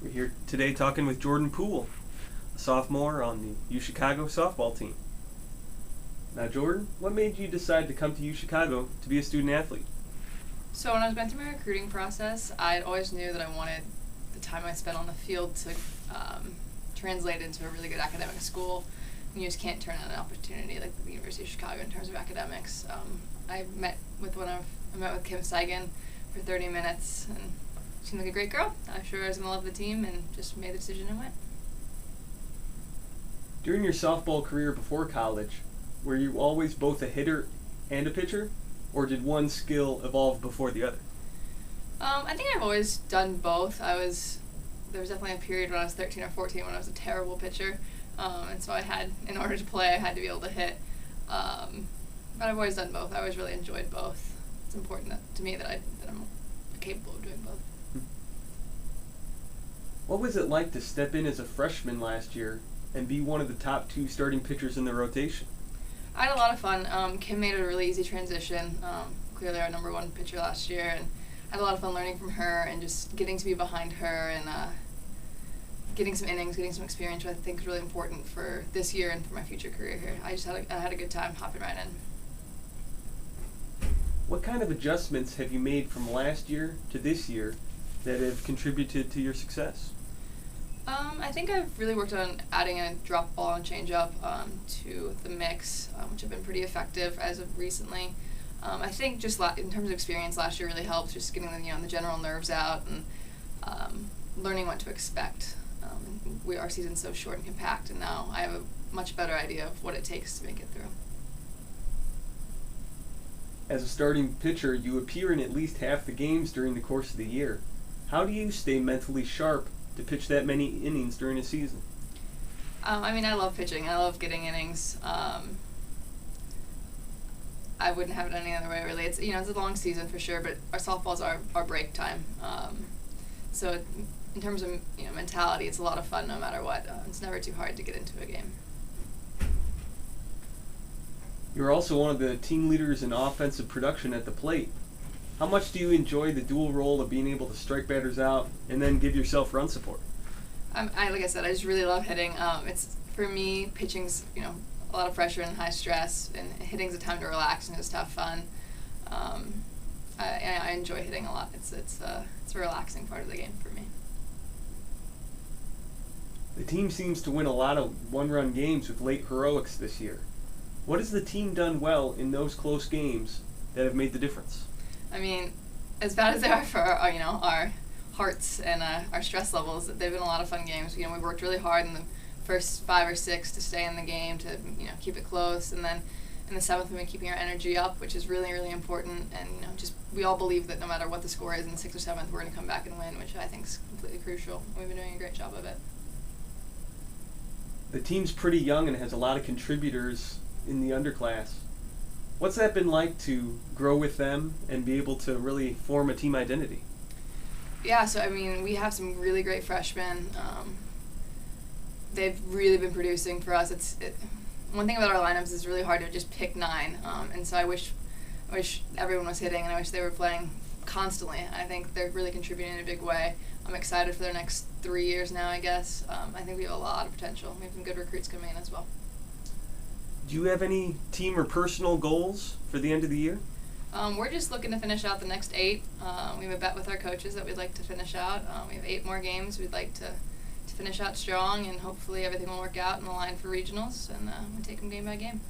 We're here today talking with Jordan Poole, a sophomore on the UChicago softball team. Now, Jordan, what made you decide to come to UChicago to be a student athlete? So when I was going through my recruiting process, I always knew that I wanted the time I spent on the field to translate into a really good academic school. And you just can't turn down an opportunity like the University of Chicago in terms of academics. I met with Kim Seigan for 30 minutes, and she seemed like a great girl. I'm sure I was going to love the team, and just made the decision and went. During your softball career before college, were you always both a hitter and a pitcher, or did one skill evolve before the other? I think I've always done both. There was definitely a period when I was 13 or 14 when I was a terrible pitcher, and so in order to play, I had to be able to hit. But I've always done both. I always really enjoyed both. It's important to me that I'm capable of doing both. What was it like to step in as a freshman last year and be one of the top two starting pitchers in the rotation? I had a lot of fun. Kim made a really easy transition. Clearly our number one pitcher last year, and I had a lot of fun learning from her and just getting to be behind her and getting some innings, getting some experience, which I think is really important for this year and for my future career here. I had a good time hopping right in. What kind of adjustments have you made from last year to this year that have contributed to your success? I think I've really worked on adding a drop ball and changeup to the mix, which have been pretty effective as of recently. I think just in terms of experience, last year really helped, just getting the general nerves out and learning what to expect. Our season's so short and compact, and now I have a much better idea of what it takes to make it through. As a starting pitcher, you appear in at least half the games during the course of the year. How do you stay mentally sharp to pitch that many innings during a season? I love pitching. I love getting innings. I wouldn't have it any other way, really. It's a long season for sure, but our softball's our break time. So in terms of mentality, it's a lot of fun no matter what. It's never too hard to get into a game. You're also one of the team leaders in offensive production at the plate. How much do you enjoy the dual role of being able to strike batters out and then give yourself run support? Like I said, I just really love hitting. For me, pitching's a lot of pressure and high stress, and hitting's a time to relax and just have fun. I enjoy hitting a lot. It's a relaxing part of the game for me. The team seems to win a lot of one-run games with late heroics this year. What has the team done well in those close games that have made the difference? As bad as they are for our hearts and our stress levels, they've been a lot of fun games. We worked really hard in the first 5 or 6 to stay in the game, to keep it close, and then in the 7th we've been keeping our energy up, which is really, really important. And we all believe that no matter what the score is in the 6th or 7th, we're going to come back and win, which I think is completely crucial. We've been doing a great job of it. The team's pretty young and has a lot of contributors in the underclass. What's that been like to grow with them and be able to really form a team identity? Yeah, so we have some really great freshmen. They've really been producing for us. One thing about our lineups is it's really hard to just pick 9, and so I wish everyone was hitting, and I wish they were playing constantly. I think they're really contributing in a big way. I'm excited for their next 3 years now, I guess. I think we have a lot of potential. We have some good recruits coming in as well. Do you have any team or personal goals for the end of the year? We're just looking to finish out the next 8. We have a bet with our coaches that we'd like to finish out. We have 8 more games we'd like to finish out strong, and hopefully everything will work out in the line for regionals, and we take them game by game.